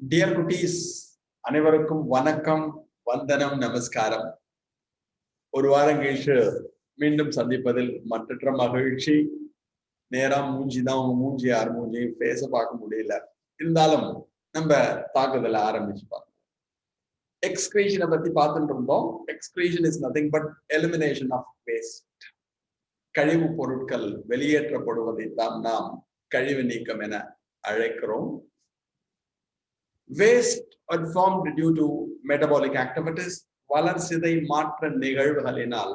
Dear cuties, Anivarukum Vanakam, Vandanam Namaskaram. ஒரு வாரம் கழிச்சு மீண்டும் சந்திப்பதில் மற்ற மகிழ்ச்சி. நேரம் மூஞ்சி தான் உங்க மூஞ்சி யார் மூஞ்சி பேச பார்க்க முடியல. இருந்தாலும் நம்ம தாக்குதல ஆரம்பிச்சு பார்ப்போம். எக்ஸ்கிரீஷனை பத்தி பார்த்துட்டு இருந்தோம். Excretion is nothing but elimination of waste. கழிவு பொருட்கள் வெளியேற்றப்படுவதை தான் நாம் கழிவு நீக்கம் என அழைக்கிறோம். Waste are formed due to metabolic activities. வளர்சிதை மாற்ற நிகழ்வுகளினால்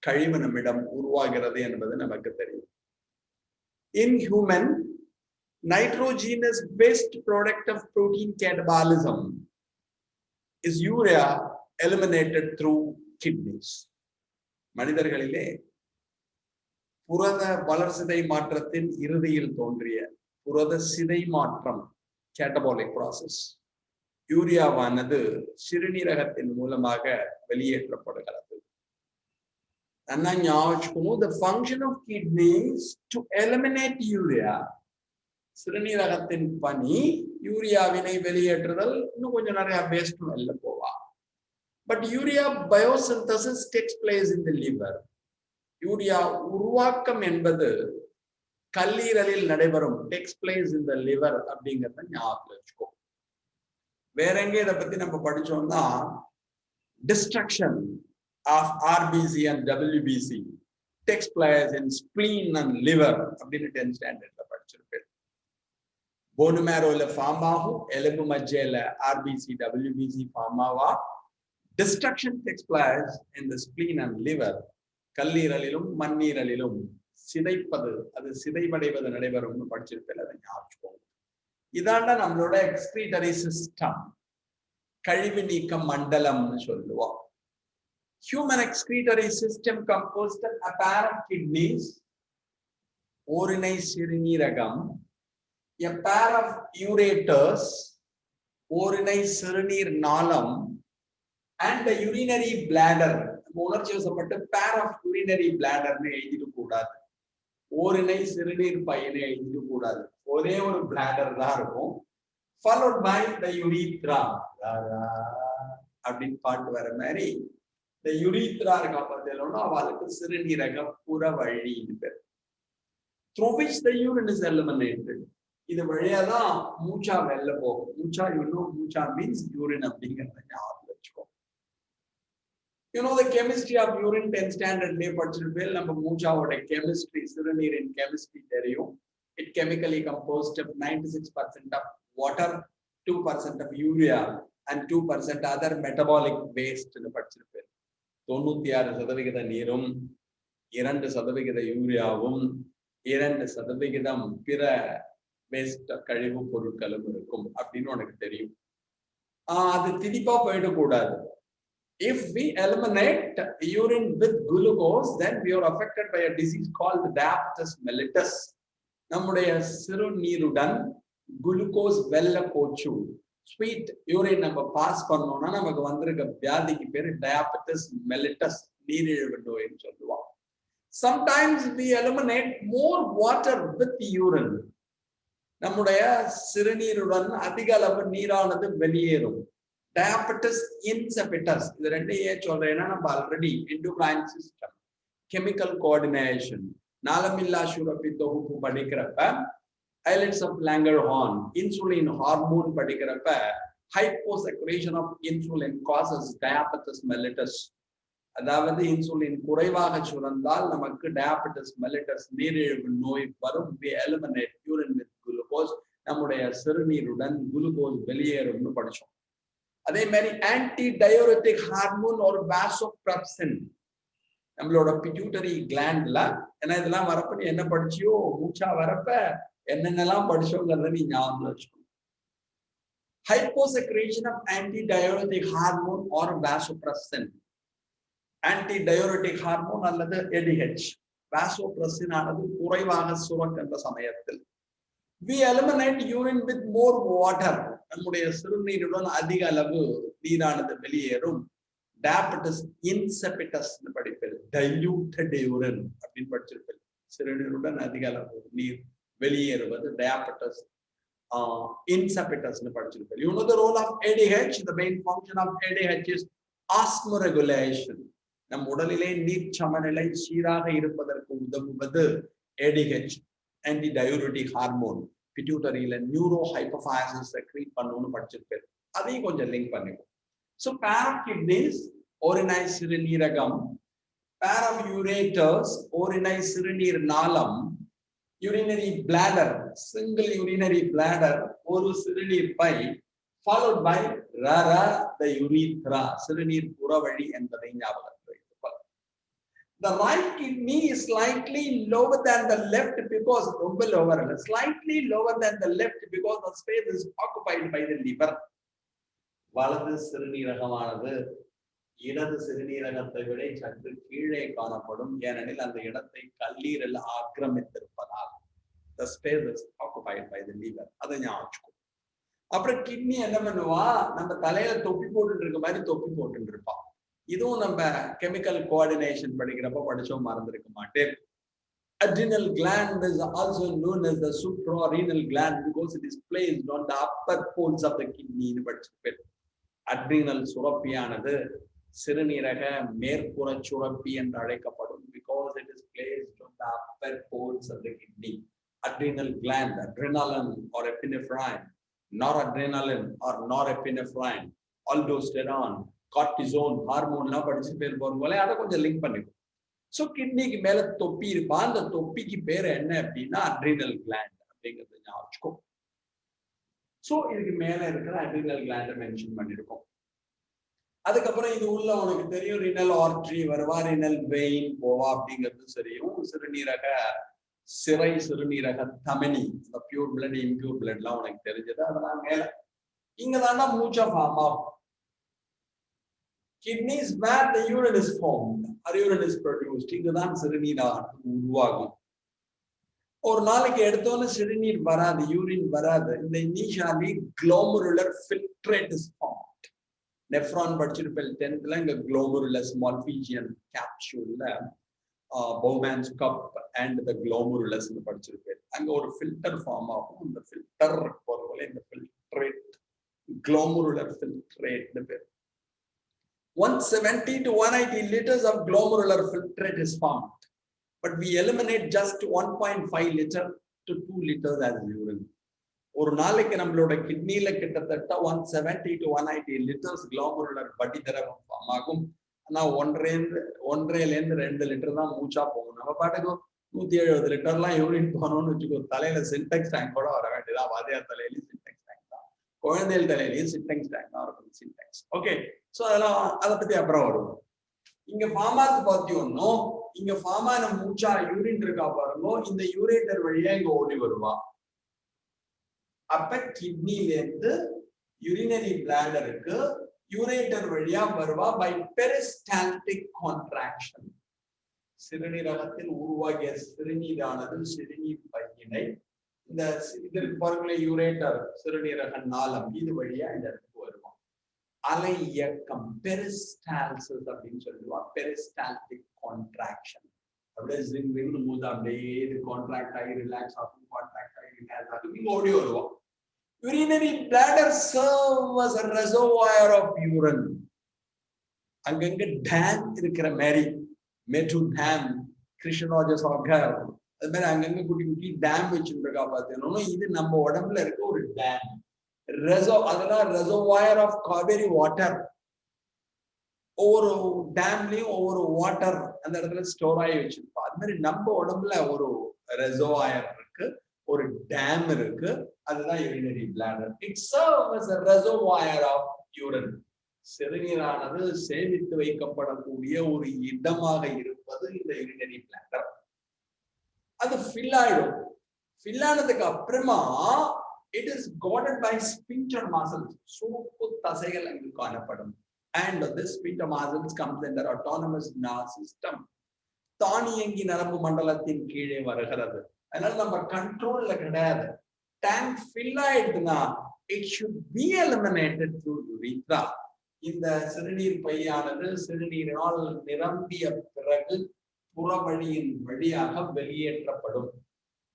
கழிவு நம்மிடம் உருவாகிறது என்பது நமக்கு தெரியும். In human, nitrogenous waste product of protein catabolism is urea eliminated through kidneys. மனிதர்களிலே புரத வளர்சிதை மாற்றத்தின் இறுதியில் தோன்றிய புரத சிதை மாற்றம் catabolic process. யூரியாவானது சிறுநீரகத்தின் மூலமாக வெளியேற்றப்படுகிறது. The function of kidneys to eliminate urea. சிறுநீரகத்தின் பணி யூரியாவினை வெளியேற்றுதல். இன்னும் கொஞ்சம் நிறைய வேஸ்ட் வெளில போவா. But urea biosynthesis takes place in the liver. Urea உருவாக்கம் என்பது கல்லீரலில் நடைபெறும். takes place in the liver அப்படிங்கறத ஞாபகம் வச்சுக்கோ. வேற எங்க இதை பத்தி நம்ம படிச்சோம்னா destruction of RBC and WBC takes place in spleen and liver அப்படின்னு 10th standardல படிச்சிருப்பேன். bone marrowல ஃபார்ம் ஆகும், எலும்பு மஜ்ஜையில RBC WBC form Aava. destruction takes place in the spleen and liver. கல்லீரலிலும் மண்ணீரலிலும் சிதைப்பது, அது சிதைவடைவது நடைபெறும்னு படிச்சிருப்பேன். அதை ஞாபகம். இதாண்டா நம்மளோட எக்ஸ்கிரீட்டரி சிஸ்டம், கழிவு நீக்க மண்டலம்னு சொல்லுவோம். Human excretory system composed of a pair of kidneys, ஓரினை சிறுநீரகம், a pair of ureters, ஓரினை சிறுநீர் நாளம், and a urinary bladder. உணர்ச்சி வசப்பட்டு pair of urinary bladderன்னு எழுதிட்டு கூடாது. ஓரினை சிறுநீர் பையனை எழுதிட்டு கூடாது. ஒரே ஒரு பிளாடர் தான் இருக்கும். followed by the urethra. அப்படின்னு பாட்டு வர மாதிரி இந்த யுரீத்ரா இருக்க பார்த்தோம்னா அவளுக்கு சிறுநீரக புறவழின்னு பேர். through which the urine is eliminated. இது வழியாதான் மூச்சா வெளில போகும். மூச்சா மூச்சா மீன்ஸ் யூரின் அப்படிங்கிறத ஞாபகம் வச்சுக்கோ. You know the chemistry of urine 10th standard லே படிச்சிருப்பேன். நம்ம மூச்சாவோட கெமிஸ்ட்ரி, சிறுநீரின் கெமிஸ்ட்ரி தெரியும். It chemically composed of 96% of water, 2% of urea and 2% other metabolic waste னு படிச்சிருப்பேன். 96% நீரும், 2% யூரியாவும், 2% பிற வேஸ்ட் கழிவு பொருட்களும் இருக்கும் அப்படின்னு உனக்கு தெரியும். அது திணிப்பா போயிடக்கூடாது. If we eliminate urine with glucose, then we are affected by a disease called diabetes mellitus. நம்முடைய சிறுநீருடன் குளுக்கோஸ் வெல்ல போச்சு, ஸ்வீட் யூரின் நம்ம பாஸ் பண்ணோம்னா நமக்கு வந்திருக்க வியாதிக்கு பேரு டயாபெட்டிஸ் மெலிட்டஸ், நீரிழிவு நோய்னு சொல்லுவாங்க. Sometimes we eliminate more water with urine. நம்முடைய சிறுநீருடன் அதிக அளவு நீரானது வெளியேறும். Diabetes insipidus. இது ரெண்டையே சொல்றேன்னா நம்ம already endocrine system, chemical coordination, நாளமில்லா சுரப்பி தொகுப்பு படிக்கிறப்ப, islets of Langerhans, insulin hormone படிக்கிறப்ப, hyposecretion of insulin causes diabetes mellitus. அதாவது இன்சுலின் குறைவாக சுரந்தால் நமக்கு டயாபெட்டிஸ் மெலிட்டஸ் நீரிழிவு நோய் வரும். we eliminate urine with glucose. நம்முடைய சிறுநீருடன் குளுக்கோஸ் வெளியேறும்னு படிச்சோம். அதே மாதிரி ஆன்டி டயோரெட்டிக் ஹார்மோன் ஒரு வாசோப்ரெஸ்ஸின் நம்மளோட பிட்யூட்டரி கிளாண்ட்ல. ஏன்னா இதெல்லாம் வரப்ப நீ என்ன படிச்சியோ, மூச்சா வரப்ப என்னென்னலாம் படிச்சோங்கிறத நீ ஞாபகம் வச்சுக்கணும். ஹைப்போசெக்ரேஷன் ஆஃப் ஆன்டி டயோரெட்டிக் ஹார்மோன் ஒரு வாசோப்ரெஸ்ஸின். ஆன்டி டயோரெட்டிக் ஹார்மோன் அல்லது ADH, வாசோப்ரெஸ்ஸின் ஆனது குறைவாக சுரக்கின்ற சமயத்தில் we eliminate urine with more water. நம்முடைய சிறுநீருடன் அதிக அளவு நீரானது வெளியேறும். diabetes insipidus படிப்பேன், diluted urine அப்படின்னு படிச்சிருப்பேன். சிறுநீருடன் அதிக அளவு நீர் வெளியேறுவது diabetes insipidus nu padichirupel. You know the role of ADH. The main function of ADH is osmoregulation. நம் உடலிலே நீர் சமநிலை சீராக இருப்பதற்கு உதவுவது ADH, antidiuretic hormone. பிட்யூட்டரியில நியூரோ ஹைப்போஃபைசிஸ் செக்ரீட் பண்ணுன்னு படிச்சிருப்பேன். அதையும் கொஞ்சம் லிங்க் பண்ணிக்கும். So pair of kidneys, orinai சிறுநீரகம், pair of ureters, orinai சிறுநீர் நாளம், urinary bladder, single urinary bladder, ஒரு சிறுநீர் by, followed by rara, the urethra, சிறுநீர் புறவழி என்பதை ஞாபகத்தில் வைத்துக். The right kidney is slightly lower than the left because slightly lower than the left because the space is occupied by the liver. வலது சிறுநீரகமானது இடது சிறுநீரகத்தை விட சற்று கீழே காணப்படும், ஏனெனில் அந்த இடத்தை கல்லீரல் ஆக்கிரமித்திருப்பதால். The space is occupied by the liver. அதை ஞாபகம். அப்புறம் கிட்னி என்ன பண்ணுவா, நம்ம தலையில தொப்பி போட்டு இருக்க மாதிரி தொப்பி போட்டு இருப்பான். இதுவும் நம்ம கெமிக்கல் கோஆர்டினேஷன் படிக்கிறப்ப படிச்சோம், மறந்துருக்க மாட்டேன். Adrenal gland is also known as the suprarenal gland because it is placed on the upper folds of the kidney. Adrenal சுரப்பியானது சிறுநீரக மேற்புற சுரப்பி என்று அழைக்கப்படும் because it is placed on the upper folds of the kidney. Adrenal gland, adrenaline or epinephrine, noradrenaline or norepinephrine, aldosterone, cortisone, hormone எல்லாம் படிச்சு பேர் போறவங்களே அதை கொஞ்சம் லிங்க் பண்ணிக்கும். ஸோ கிட்னிக்கு மேல தொப்பி இருப்பா, அந்த தொப்பிக்கு பேர் என்ன அப்படின்னா அட்ரினல் கிளாண்ட் அப்படிங்கிறது ஞாபகம். ஸோ இதுக்கு மேல இருக்கிற அட்ரினல் கிளாண்டை மென்ஷன் பண்ணிருக்கோம். அதுக்கப்புறம் இது உள்ள உனக்கு தெரியும், ரினல் ஆர்ட்ரி வருவா, ரினல் வெயின் போவா அப்படிங்கிறது சரியும். சிறுநீரக சிறை, சிறுநீரக தமனி, பியூர் பிளட் இம்பியூர் பிளட் எல்லாம் உனக்கு தெரிஞ்சது. அதெல்லாம் மேல இங்க தாண்டா மூச்சா ஃபார்ம் ஆகும். Kidneys where the urine is formed or urine is produced. இங்கதான் சிறுநீரானது உருவாகும். ஒரு நாளைக்கு எடுத்தோன்னு சிறுநீர் வராது, யூரின் வராது. இந்த initially glomerular filtrate is formed. Nephron படிச்சிருப்பேன் 10th இங்க glomerular malpighian capsule Bowman's cup and the glomerulus படிச்சிருப்பேன். அங்க ஒரு ஃபில்டர் ஃபார்ம் ஆகும். இந்த ஃபில்டர் போறதுல இந்த filtrate glomerular filtrate பேர். 170 to 180 liters of glomerular filtrate is formed, but we eliminate just 1.5 liter to 2 liters as urine. ஒரு நாளைக்கு நம்மளோட கிட்னில கிட்டத்தட்ட 170 to 180 liters glomerular படி திரவம் ஃபார்ம் ஆகும். ஆனா 1.5 to 2 லிட்டர் தான் மூச்சா போகும். நம்ம பாட்டுக்கு 170 லிட்டர்லாம் யூரின் போனோம்னு வச்சுக்கோ, தலையில சின்டெக்ஸ் டேங்க் கூட வர வேண்டியதா. வாதியார் தலையிலையும் சின்டெக்ஸ் டேங்க் தான், குழந்தைகள் தலையிலையும் சின்டெக்ஸ் டேங்க் தான் இருக்கும். சின்டெக்ஸ் ஓகே. சோ அதெல்லாம் அதை பத்தி அப்புறம் வருவோம். இங்க ஃபார்மாக்கு பார்த்தீங்கன்னா, இங்க ஃபார்மான மூச்சா யூரின் இருக்கா பாருங்க, இந்த யூரேட்டர் வழியா இங்க ஓடி வருவா. அப்ப கிட்னில இருந்து யூரினரி பிளாடருக்கு யூரேட்டர் வழியா வருவா பை பெரிஸ்டால்டிக் கான்ட்ராக்ஷன். சிறுநீரகத்தில் உருவாகிய சிறுநீரானது சிறுநீர் பையினை இந்த இதற்கு பாருங்களே யூரேட்டர் சிறுநீரக நாளம் இது வழியா இந்த இடத்துக்கு வருவோம். அலை இயக்கம் பெரிஸ்டால்சிஸ் அப்படின்னு சொல்லுவா. பெரிஸ்டால்டிக் கான்ட்ராக்ஷன் அப்படியே மூது அப்படியே இது கான்ட்ராக்ட் ஆகி ரிலாக்ஸ் ஆகும், கான்ட்ராக்ட் ஆகி ரிலாக்ஸ் ஆகும், இங்க ஓடி வருவோம். Urinary bladder serves as a reservoir of urine. அங்கங்க டேம் இருக்கிற மாதிரி மெட்ரோ டேம், கிருஷ்ணராஜ சாகர், அது மாதிரி அங்கங்க குட்டி குட்டி டேம் வச்சுருக்கா பார்த்தீங்கன்னா, இது நம்ம உடம்புல இருக்க ஒரு டேம். அதெல்லாம் ரெசர்வாயர் ஆஃப் காவேரி வாட்டர். ஒவ்வொரு டேம்லயும் ஒவ்வொரு வாட்டர் அந்த இடத்துல ஸ்டோர் ஆகி வச்சிருப்பா. அது மாதிரி நம்ம உடம்புல ஒரு ரெசர்வாயர் இருக்கு, ஒரு டேம் இருக்கு, அதுதான் urinary bladder. It serves as a reservoir of urine. சிறுநீரானது சேமித்து வைக்கப்படக்கூடிய ஒரு இடமாக இருப்பது இந்த யூரினரி பிளாடர். அது ஃபில் ஆயிடும். ஃபில் ஆனதுக்கு அப்புறமா it is guarded by sphincter muscles. Soup தசைகள் அங்கு காணப்படும். And this sphincter muscles comes under autonomous nervous system. தானியங்கி நரம்பு மண்டலத்தின் கீழே வருகிறது. அதனால நம்ம கண்ட்ரோல்ல கிடையாது. டேங்க் ஃபில் ஆயிடுதுன்னா it should be eliminated through urethra. இந்த சிறுநீர் பையானது சிறுநீரினால் நிரம்பிய பிறகு புறவழியின் வழியாக வெளியேற்றப்படும்.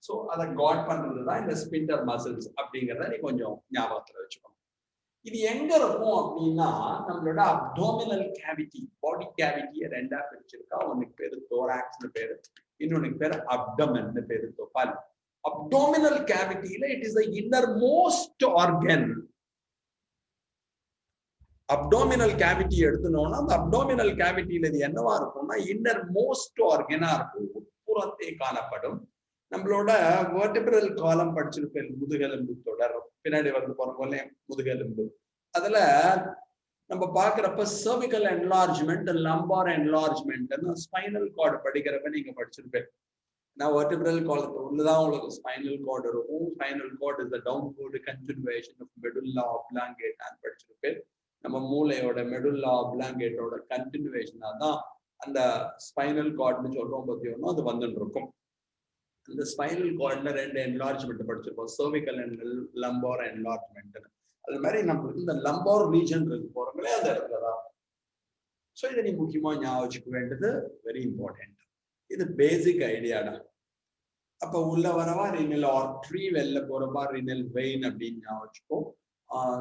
ஸோ அதை காட் பண்றது தான் இந்த ஸ்பிண்டர் மசில்ஸ் அப்படிங்கிறத நீ கொஞ்சம் ஞாபகத்துல வச்சுக்கணும். இது எங்க இருக்கும் அப்படின்னா நம்மளோட அப்டோமினல் கேவிட்டி, பாடி கேவிட்டியை ரெண்டா பிரிச்சிருக்கா. ஒன்னுக்கு பேரு தோராக்ஸ்னு பேரு, இன்னொன்னுக்கு பேரு அப்டமன் பேரு. தொப்பால் அப்டோமினல் கேவிட்டியில it is the innermost organ. Abdominal cavity எடுத்துனோம்னா அந்த அப்டோமினல் கேவிட்டியில இது என்னவா இருக்கும்னா இன்னர் மோஸ்ட் ஆர்கனா இருக்கும், உட்புறத்தே காணப்படும். நம்மளோட வெர்டிபிரல் காலம் படிச்சிருப்பேன், முதுகெலும்பு தொடர் பின்னாடி வந்து போறவங்களே முதுகெலும்பு. அதுல நம்ம பாக்குறப்ப cervical enlargement, lumbar enlargement, spinal cord படிக்கிறப்ப நீங்க படிச்சிருப்பேன். நான் வெர்டிபிரல் காலத்து உள்ளதான் உங்களுக்கு ஸ்பைனல் கார்டு இருக்கும். Spinal cord is the downward continuation of medulla oblongata நான் படிச்சிருப்பேன். நம்ம மூளையோட மெடுல்லா ஆப்லாங்கேட்டோட கன்டினியூவேஷனா தான் அந்த ஸ்பைனல் கார்டுன்னு சொல்றோம் பத்தியோன்னா அது வந்துட்டு இருக்கும். இந்த ஸ்பைனல் கார்டுல ரெண்டு என்லார்ஜ்மெண்ட் படிச்சிருப்போம், சர்விக்கல் அண்ட் லம்பார் என்லார்ஜ்மெண்ட். அது மாதிரி நம்மளுக்கு இந்த லம்பார் ரீஜன் இருக்கு போறோங்களே அந்த இடத்துல தான். ஸோ இதை நீ முக்கியமா ஞாபகம் வச்சுக்க வேண்டியது வெரி இம்பார்ட்டன்ட். இது பேசிக் ஐடியாடா. அப்ப உள்ள வரவா ரினல் ஆர்ட்ரி, வெளில போறப்பா ரினல் வெயின் அப்படின்னு ஞாபகம் வச்சுக்கோ.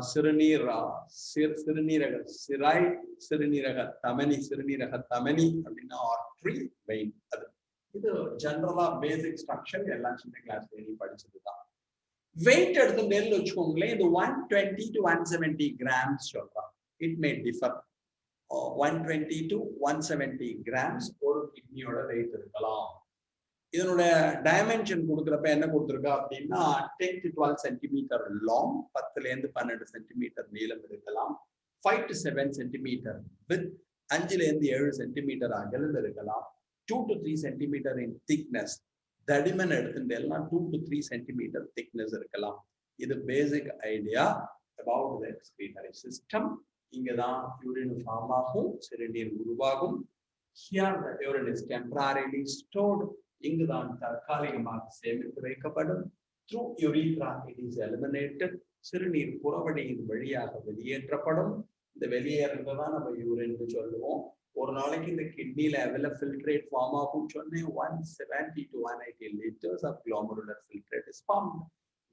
சிறுநீரக சிராய், சிறுநீரக தமனி, சிறுநீரக தமனி அப்படின்னா ஆர்ட்ரி, வெயின். அது இது ஜெனரலா பேசிக் ஸ்ட்ரக்சர் எல்லாம் சின்ன கிளாஸ்ல நீ படிச்சதுதான். வெயிட் எடுத்து மேல வச்சுக்கோங்களேன். இது 120 to 170 கிராம்ஸ் சொல்றான். It may differ. 120 to 170 grams ஒரு கிட்னியோட வெயிட் இருக்கலாம். இதனுடைய டைமென்ஷன் கொடுக்குறப்ப என்ன கொடுத்துருக்கா அப்படின்னா 10 to 12 சென்டிமீட்டர் லாங், 10ல இருந்து 12 சென்டிமீட்டர் நீளம் இருக்கலாம். 5 to 7 சென்டிமீட்டர் வித், 5ல இருந்து 7 சென்டிமீட்டர் அகலம் இருக்கலாம். 2 to 3 சென்டிமீட்டர் இன் திக்னஸ், தடிமன் எடுத்துட்டேன்னா 2 to 3 சென்டிமீட்டர் திக்னஸ் இருக்கலாம். இது basic idea about the excretory system. இங்கதான் யூரின் ஃபார்ம் ஆகும், சிறுநீர் உருவாகும். Here the urine is temporarily stored. இங்குதான் தற்காலிகமாக சேமித்து வைக்கப்படும். Through urethra it is eliminated. சிறுநீர் புறவழியின் வழியாக வெளியேற்றப்படும். இந்த வெளியேறதான் நம்ம யூரின் சொல்லுவோம். ஒரு நாளைக்கு இந்த கிட்னில எவ்வளவு ஃபில்ட்ரேட் ஃபார்ம் ஆகும் சொன்னேன், 170 to 180 liters of glomerular filtrate is formed.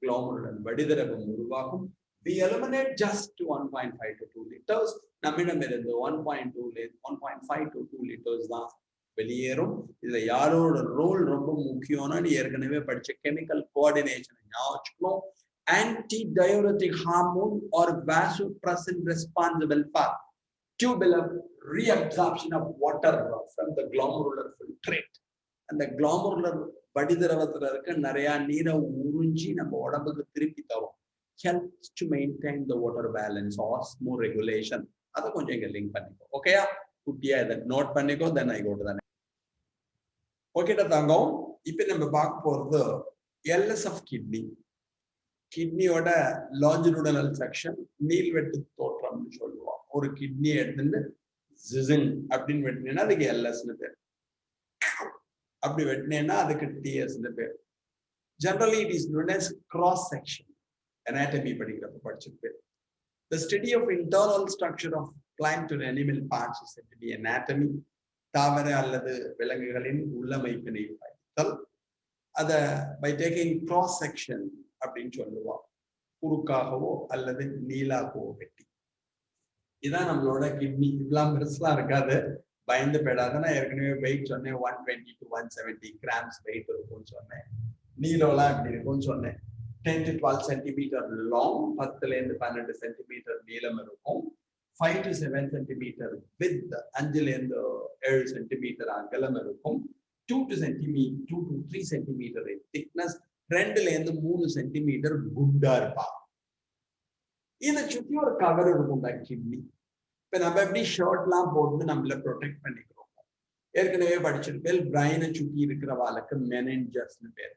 glomerular வடிதிரவம் உருவாகும். We eliminate just to 1.5 to 2 liters. நம்மிடம் இருந்து 1.5 to 2 liters தான் வெளியேறும். இதுல யாரோட ரோல் ரொம்ப முக்கியம்னா நீ ஏற்கனவே படிச்ச கெமிக்கல் கோஆர்டினேஷன் ஞாபகம் வச்சுக்கணும். Antidiuretic hormone or vasopressin responsible for tubular reabsorption of water from the glomerular filtrate. அந்த glomerular வடிதிரவத்துல இருக்க நிறைய நீரை உறிஞ்சி நம்ம உடம்புக்கு திருப்பி தரும். Helps to maintain the water balance, osmoregulation. அதை கொஞ்சம் இங்க லிங்க் பண்ணிக்கோ. ஓகேயா? குட்டியா இதை நோட் பண்ணிக்கோ. தென் ஐ கோ டு தி நெக்ஸ்ட். ஓகேடா தங்கம். இப்போ நம்ம பார்க்க போறது எல்எஸ் ஆஃப் கிட்னி. கிட்னியோட லாஞ்சிடுடனல் செக்ஷன், நீள்வெட்டு தோற்றம்னு சொல்லுவோம். ஒரு கிட்னி எடுத்துட்டு ஜிசிங் அப்படின்னு வெட்டினேன்னா அதுக்கு எல்எஸ்னு பேர். அப்படி வெட்டினேன்னா அதுக்கு டிஎஸ்னு பேர். Generally it is known as cross section. anatomy படிக்கிறப்ப படிச்சிருப்பேன். The study of internal structure of plant and animal parts is said to be anatomy. தாவர அல்லது விலங்குகளின் உள்ளமைப்பினை படித்தல். அத by taking cross section அப்படின்னு சொல்லுவோம். குறுக்காகவோ அல்லது நீளாகவோ வெட்டி. இதான் நம்மளோட கிட்னி. இவ்வளவு பெருசா இருக்காது, பயந்து போயிடாத. நான் ஏற்கனவே வெயிட் சொன்னேன், 120 to 170 கிராம்ஸ் வெயிட் இருக்கும்னு சொன்னேன். நீளம்லாம் எப்படி இருக்கும்னு சொன்னேன். 10 to 12 சென்டிமீட்டர் லாங், 10ல இருந்து 12 சென்டிமீட்டர் நீளம் இருக்கும். 5 to 7 சென்டிமீட்டர் வித், 5ல இருந்து 7 சென்டிமீட்டர் அகலம் இருக்கும். 2 to 3 சென்டிமீட்டர் திக்னஸ், 2ல இருந்து 3 சென்டிமீட்டர் குண்டா இருப்பா. இதை சுத்தி ஒரு கவர் இருக்கும்டா கிட்னி. இப்ப நம்ம எப்படி ஷர்ட்லாம் போட்டு நம்மள ப்ரொடெக்ட் பண்ணிக்கிறோம். ஏற்கனவே படிச்சிருப்பேன், பிரைனை சுத்தி இருக்கிற வாழ்க்கை மெனென்ஜஸ்னு பேர்.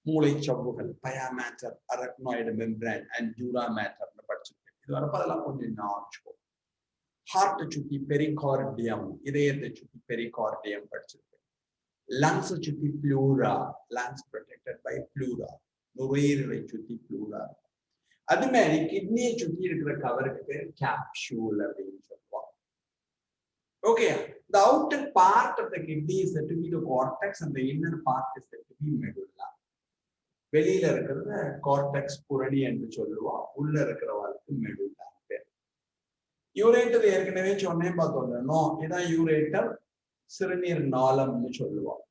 மூளை சவ்வுகள், பயாமேட்டர், அரக்னாய்டு மெம்பரேன் அண்ட் டியூரா மேட்டர்னு படிச்சிருக்கேன். இது வரப்ப அதெல்லாம் கொஞ்சம் ஞாபகம். ஹார்ட்டை சுத்தி பெரிகார்டியம், இதயத்தை சுத்தி பெரிகார்டியம் படிச்சிருக்கேன். லங்ஸை சுத்தி pleura, lungs protected by pleura, நுரையீரலை சுத்தி ப்ளூரா. அது மாதிரி கிட்னியை சுத்தி இருக்கிற கவருக்கு பேர் கேப்சூல் அப்படின்னு சொல்லுவாங்க. Okay, the outer part of the kidney is said to be the cortex and the inner part is said to be medulla. வெளியில இருக்கிறத கார்டெக்ஸ் புரணி என்று சொல்லுவோம். உள்ள இருக்கிறவாளுக்கு மெடுல்லா பேர். யூரேட்டர் ஏற்கனவே சொன்னேன் பார்த்தோம். இதான் யூரேட்டர், சிறுநீர் நாளம்னு சொல்லுவோம்.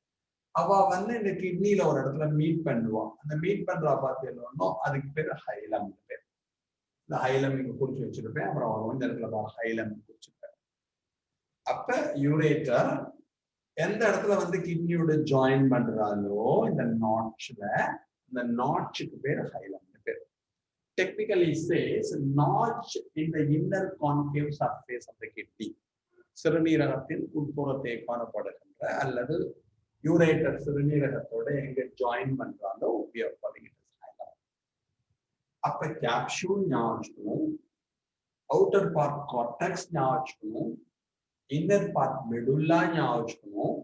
அவ வந்து இந்த கிட்னில ஒரு இடத்துல மீட் பண்ணுவான். அந்த மீட் பண்றா பார்த்தீங்கன்னா அதுக்கு பேர் ஹைலம் பேர். இந்த ஹைலம் இங்க குறிச்சு வச்சிருப்பேன். அப்புறம் இந்த இடத்துல ஹைலம் குறிச்சிருப்பேன். அப்ப யூரேட்டர் எந்த இடத்துல வந்து கிட்னியோட ஜாயின் பண்றாலோ இந்த நாட்ச்ல, இந்த நாட்சுக்கு பேர் ஹைலம் பேர். Technically says notch in the inner concave surface of the kidney. சிறுநீரகத்தின் உட்புறத்தை காணப்படுகின்ற அல்லது யூரேட்டர் சிறுநீரகத்தோட எங்க ஜாயின் பண்றாலோ we are calling it as hilum. அப்ப கேப்சூல் ஞாபகம், அவுட்டர் பார்ட் கார்டெக்ஸ் ஞாபகம், இன்னர் பார்ட் மெடுல்லா ஞாபகம்,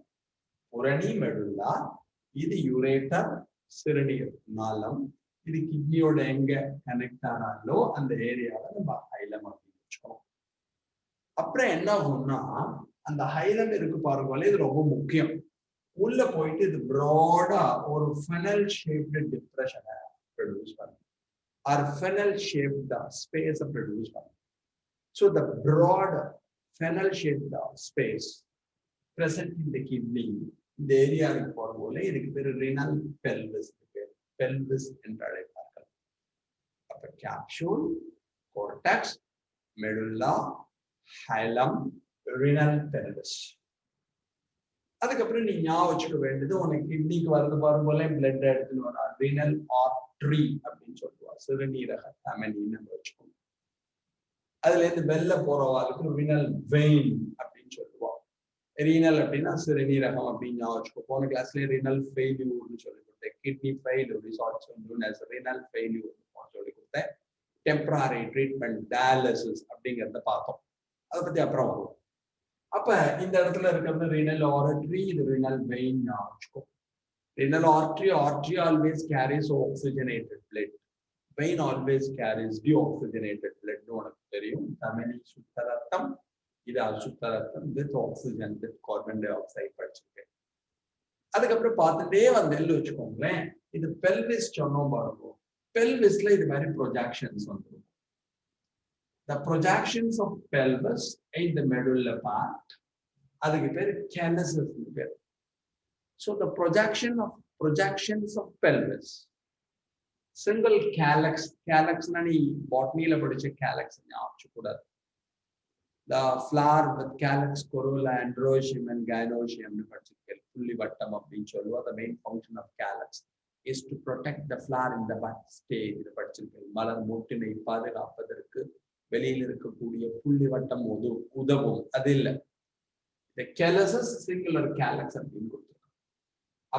புரணி மெடுல்லா, இது யூரேட்டர் சிறுநீர் நாளம், இது கிட்னியோட எங்க கனெக்ட் ஆனாலோ அந்த ஏரியாவை நம்ம ஹைலம் அப்படின்னு வச்சுக்கணும். அப்புறம் என்ன ஆகும்னா அந்த ஹைலம் இருக்கு பாருங்க, இது ரொம்ப முக்கியம். உள்ள போயிட்டு இது ப்ராடா ஒரு ஃபெனல் ஷேப்டு டிப்ரெஷனை ப்ரொடியூஸ் பண்ணும், ஆர் ஃபெனல் ஷேப்டு ஸ்பேஸை ப்ரொடியூஸ் பண்ணும். So the broad funnel shaped space present in the kidney, இந்த ஏரியாவுக்கு போற போல இதுக்கு பேர் ரினல் பெல்விஸ் பேர், பெல்விஸ் என்று அழைப்பார்கள். அப்ப capsule, cortex, medulla, hilum, renal pelvis. அதுக்கப்புறம் நீ ஞாபகம் வச்சுக்க வேண்டியது, உனக்கு கிட்னிக்கு வரது பாருங்க போல பிளட் எடுத்துன்னு வரா, ரினல் ஆர்ட்ரி அப்படின்னு சொல்லுவா, சிறுநீரக தமனின்னு வச்சுக்கோங்க. அதுல இருந்து வெளில போறவாளுக்கு ரினல் வெயின் அப்படின்னு சொல்லுவோம். ரீனல் அப்படின்னா சிறுநீரகம் அப்படின்னு ஞாபகம் வச்சுக்கோ. போன கிளாஸ்ல ரினல் ஃபெயில்யூர்னு சொல்லி கொடுத்தேன். Kidney failure is also known as renal failure சொல்லி கொடுத்தேன். டெம்பரரி ட்ரீட்மெண்ட் டயாலிசிஸ் அப்படிங்கிறத பார்த்தோம். அதை பத்தி அப்புறம் வரும். அப்ப இந்த இடத்துல இருக்கிறது ரினல் ஆர்டரி, இது ரினல் வெயின் ஞாபகம் வச்சுக்கோ. Renal artery always carries oxygenated blood, vein always carries deoxygenated blood. உனக்கு தெரியும், தமனி சுத்த ரத்தம், இது அசுத்த ரத்தம் with oxygen with carbon dioxide படிச்சிருக்கேன். அதுக்கப்புறம் பார்த்துட்டே வந்து வச்சுக்கோங்களேன், இது பெல்விஸ் சொன்னோம் பாருங்க. பெல்விஸ்ல இது மாதிரி ப்ரொஜெக்ஷன்ஸ் வந்துடும். The projections of pelvis in the medulla part, அதுக்கு பேர் calyces பேர். So the projections of pelvis, single calyx, calyxனா நீ பாட்னில படிச்ச calyx ஞாபகம் கூடாது. The flower with calyx, corolla, androecium and gynoecium னு படிச்சிருக்கேன். புள்ளி வட்டம் அப்படின்னு சொல்லுவா. The main function of calyx is to protect the flower in the bud stage னு படிச்சிருக்கேன். மலர் மொட்டினை பாதுகாப்பதற்கு வெளியில் இருக்கக்கூடிய புள்ளி வட்டம் உதவும். அது இல்லை, the calyces singular calyx அப்படின்னு கொடுத்துருக்கோம்.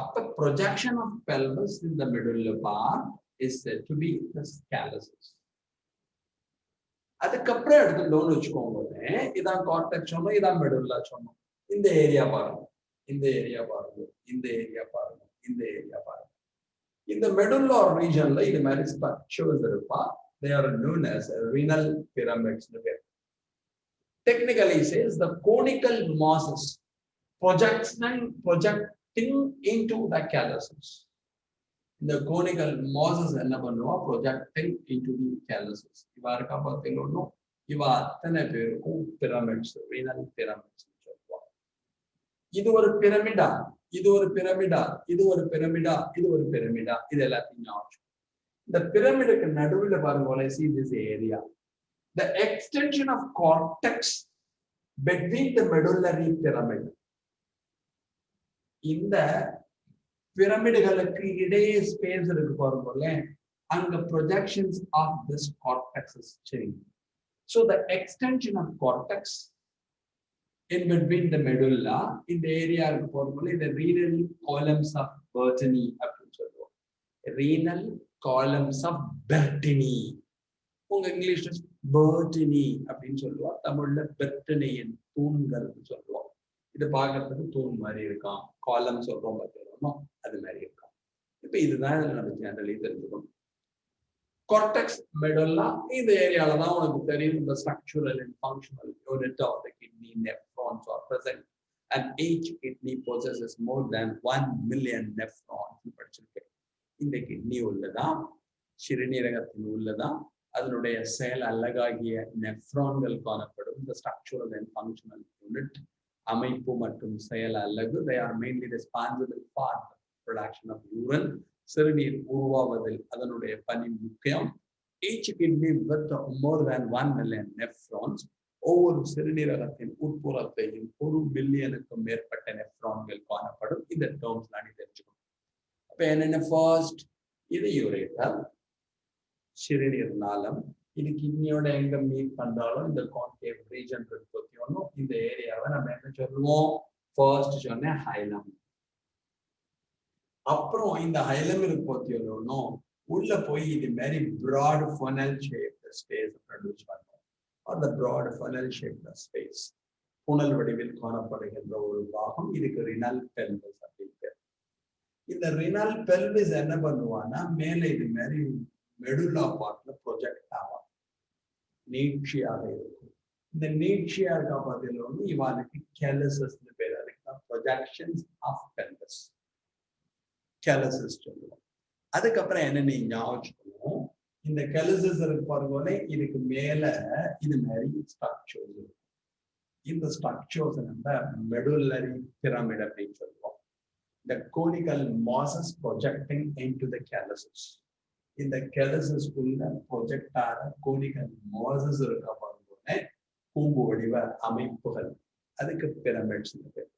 அப்ப projection of pelvis in the medulla part is said to be the calyces. அதுக்கப்புறம் எடுத்துட்டோம்னு வச்சுக்கோங்க, இதான் கார்டெக்ஸ் சொன்னோம், இதான் மெடுல்லா சொன்னோம். இந்த ஏரியா பாருங்க, இந்த ஏரியா பாருங்க, இந்த ஏரியா பாருங்க, இந்த ஏரியா பாருங்க. இந்த மெடுல்லா ரீஜன்ல இது மாதிரி ஸ்ட்ரக்சர்ஸ் இருப்பா. They are known as renal pyramids. Technically says the conical masses projecting into the calyces. The conical masses என்ன பண்ணுவா, projecting into the calyces. இவா இருக்கா பார்த்தீங்கன்னா இவா அத்தனை பேருக்கும் பிரமிட்ஸ், renal pyramids சொல்லுவா. இது ஒரு பிரமிடா, இது ஒரு பிரமிடா, இது ஒரு பிரமிடா, இது ஒரு பிரமிடா, இது எல்லாத்தையும் ஞாபகம். இந்த பிரமிடுக்கு நடுவில் பாருங்க, see this area, the extension of cortex between the medullary pyramid. இந்த பிரமிடுகளுக்கு இடையே ஸ்பேஸ் இருக்கு பாருங்க, அங்க projections of this cortex is change. So the extension of cortex in between the medulla in the area இருக்கு பாருங்க, the renal columns of Bertini அப்படின்னு சொல்லுவோம். Renal columns of Bertini. உங்க இங்கிலீஷ்ல Bertini அப்படின்னு சொல்லுவா, தமிழ்ல பெர்டினியின் தூண்கள் சொல்லுவோம். இது பார்க்கறதுக்கு தூண் மாதிரி இருக்கான், காலம் சொல்றோம் பார்த்தோம், அது மாதிரி இருக்கான். இப்ப இதுதான் நம்ம ஜெனரலி தெரிஞ்சுக்கணும். கார்டெக்ஸ் மெடுல்லா இந்த ஏரியால தான் உனக்கு தெரியும் இந்த structural and functional unit of the kidney nephrons are present and each kidney possesses more than 1 million nephrons படிச்சிருக்கேன். இந்த கிட்னி உள்ளதான், சிறுநீரகத்தின் உள்ளதான், அதனுடைய செயல் அலகாகிய நெஃப்ரான்கள் காணப்படும். இந்த ஸ்ட்ரக்சுரல் அண்ட் ஃபங்க்ஷனல் யூனிட், அமைப்பு மற்றும் செயல் அலகு, they are mainly responsible for the production of urine. சிறுநீர் உருவாவதில் அதனுடைய பணி முக்கியம். Each kidney with more than 1 million nephrons, ஒவ்வொரு சிறுநீரகத்தின் உட்புறத்தையும் 1 பில்லியனுக்கும் மேற்பட்ட நெஃப்ரான்கள் காணப்படும். இந்த டேர்ம்ஸ் நான் தெரிஞ்சுக்கணும். அப்ப என்னென்ன? ஃபர்ஸ்ட், இது யூரேட்டர், சிறுநீர் நாளம். இது கிட்னியோட எங்க மீட் பண்றாலும் இந்த கான்கேவ் ரீஜன் ஒன்னும் இந்த ஏரியாவை நம்ம என்ன சொல்லுவோம்? ஃபர்ஸ்ட் சொன்ன ஹைலம். அப்புறம் இந்த ஹைலம் ஒன்னும் உள்ள போய் இது மாதிரி broad funnel shaped space produce பண்ணும். அந்த பிராட் ஃபனல் ஷேப்ட் ஸ்பேஸ் புனல் வடிவில் காணப்படுகின்ற ஒரு பாகம். இதுக்கு ரினல் பெல்விஸ் அப்படின்னு. இந்த ரினல் பெல்விஸ் என்ன பண்ணுவான்னா மேல இது மாதிரி மெடுலா பார்ட்ல ப்ரொஜெக்ட் ஆகும், நீட்சியாக இருக்கும். இந்த நீட்சியா இருக்கா பார்த்தீங்கன்னா இவாளுக்கு கேலசஸ் பேர். அதுக்கு ப்ரொஜெக்ஷன்ஸ் ஆஃப் பெல்விஸ், கேலசஸ் சொல்லுவோம். அதுக்கப்புறம் என்ன நீங்க ஞாபகம், இந்த கேலசஸ் இருக்கு பாருங்க, இதுக்கு மேல இது மாதிரி ஸ்ட்ரக்சர்ஸ் இருக்கும். இந்த ஸ்ட்ரக்சர்ஸ் நம்ம மெடுலரி பிரமிட் அப்படின்னு சொல்லுவோம். The conical mosses projecting into the calyces. இந்த கேலசஸ் உள்ள ப்ரொஜெக்ட் ஆகிற கோனிக்கல் மோசஸ் இருக்க பாருங்க, கூம்பு வடிவ அமைப்புகள், அதுக்கு பிரமிட்ஸ் பேர்.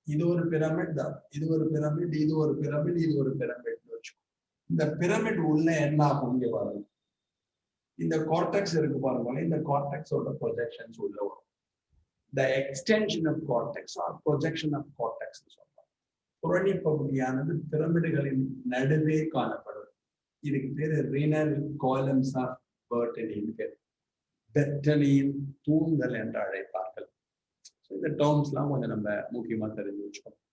இது ஒரு பிரமிட் தான், இது ஒரு பிரமிட், இது ஒரு பிரமிட், இது ஒரு பிரமிட் வச்சுக்கோ. இந்த பிரமிட் உள்ள என்ன ஆகும் இங்க பாருங்க, இந்த கார்டெக்ஸ் இருக்கு பாருங்க, இந்த கார்டெக்ஸோட ப்ரொஜெக்ஷன்ஸ் உள்ள வரும். The extension of cortex or projection of cortex சொல்றோம். புரணி பகுதியானது பிரமிடுகளின் நடுவே காணப்படும். இதுக்கு பேரு ரீனல் காலம்ஸ் ஆஃப் பெர்டனின் பேர். பெர்டனின் தூண்கள் என்று அழைப்பார்கள். இந்த டேர்ம்ஸ்லாம் கொஞ்சம் நம்ம முக்கியமா தெரிஞ்சு வச்சுக்கணும்.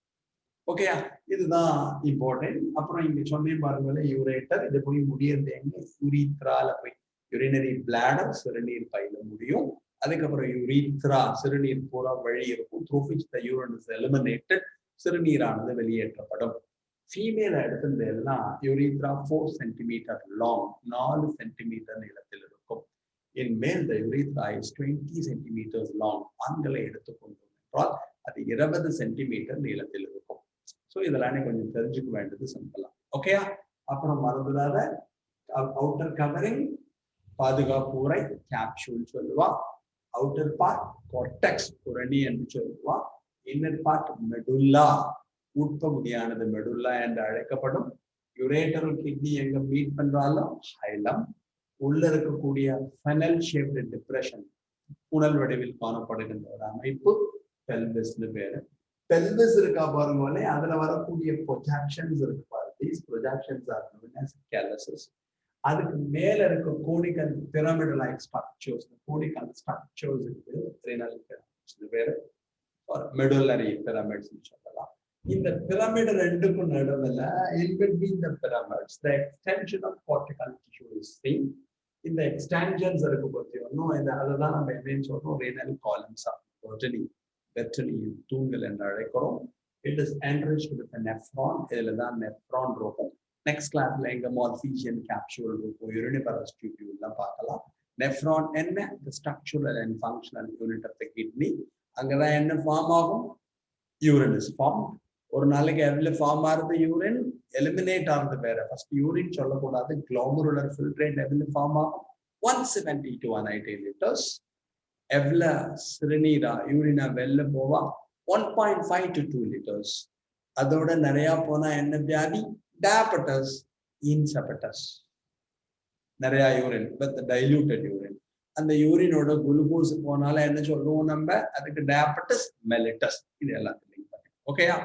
ஓகேயா, இதுதான் இம்பார்ட்டன்ட். அப்புறம் இங்க சொன்னேன் பாருங்கள, யூரேட்டர், இது போய் முடியறது எங்க? யூரித்ரால போய் யூரினரி பிளாடர், சிறுநீர் பையில முடியும். அதுக்கப்புறம் யூரித்ரா, சிறுநீர் போற வழி இருக்கும். through which the urine is eliminated, சிறுநீரானது வெளியேற்றப்படும். ஃபீமேல் எடுத்தது எல்லாம் யூரித்ரா 4 சென்டிமீட்டர் லாங், 4 சென்டிமீட்டர் நீளத்தில் இருக்கும். In male the urethra is 20 centimeters long. ஆண்களை எடுத்துக்கொண்டோம் என்றால் அது 20 சென்டிமீட்டர் நீளத்தில் இருக்கும். ஸோ இதெல்லாம் கொஞ்சம் தெரிஞ்சுக்க வேண்டியது சிம்பிளா. ஓகேயா, அப்புறம் மறந்துடாத அவுட்டர் கவரிங் பாதுகாப்பு உரை, கேப்சூல் சொல்லுவா. அவுட்டர் பார்ட் கார்டெக்ஸ், புரணி என்று சொல்லுவா. இன்னர் பார்ட் மெடுல்லா, உட்பகுதியானது மெடுல்லா என்று அழைக்கப்படும். யுரேட்டரும் கிட்னி எங்க மீட் பண்றாலும் ஹைலம். உள்ள இருக்கக்கூடிய ஃபனல் ஷேப்டு டிப்ரெஷன், புனல் வடிவில் காணப்படுகின்ற ஒரு அமைப்பு பெல்விஸ்னு பேரு. பெல்விஸ் இருக்கா பாருங்க, அதுல வரக்கூடிய ப்ரொஜெக்ஷன்ஸ் இருக்கு பாருங்க. These projections are known as calyces. அதுக்கு மேல இருக்க conical pyramid like structures, conical structures இருக்கு, ரீனல் பிரமிட்ஸ் பேரு, மெடுலரி பிரமிட்ஸ் சொல்லலாம். இந்த பிரமிட் ரெண்டுக்கும் நடுவில் in between the pyramids the extension of cortical tissue is seen. இந்த எக்ஸ்டென்ஷன்ஸ் இருக்கு பார்த்தீங்கன்னா அதுதான் நம்ம என்னன்னு சொல்றோம், ரீனல் காலம்ஸ் ஆஃப் பெர்டனி தூண்கள் என்று அழைக்கிறோம். It is enriched with a nephron. இதுல தான் நெஃப்ரான் இருக்கும். நெக்ஸ்ட் கிளாஸ்ல எங்க மால்ஃபீஷியன் கேப்சூல் இருக்கும், யூரினிபரஸ் டியூப்யூல்லாம் பார்க்கலாம். நெஃப்ரான் என்ன? the structural and functional unit of the kidney. அங்கதான் என்ன ஃபார்ம் ஆகும்? Urine is form. ஒரு நாளைக்கு எவ்வளவு ஃபார்ம் ஆகுது? யூரின் எலிமினேட் ஆகுது வேற. ஃபர்ஸ்ட் யூரின் சொல்லக்கூடாது. கிளாமருலர் ஃபில்ட்ரேட் எவ்வளவு ஃபார்ம் ஆகும்? 170 to 180 லிட்டர்ஸ். எவ்வளவு சிறுநீரா யூரினா வெளில போவா? 1.5 to 2 லிட்டர்ஸ். அதோட நிறைய போனா என்ன வியாதி? டயபெட்டிஸ் இன்செபட்டஸ். நிறைய யூரின் வித் டைலூட்டட் யூரின். அந்த யூரினோட குளுக்கோஸ் போனால என்ன சொல்லுவோம் நம்ம? அதுக்கு டயபெட்டிஸ் மெலிட்டஸ். இது எல்லாத்தையும் லிங்க் பண்ணி. ஓகேயா?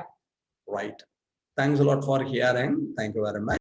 Right. Thanks a lot for hearing. Thank you very much.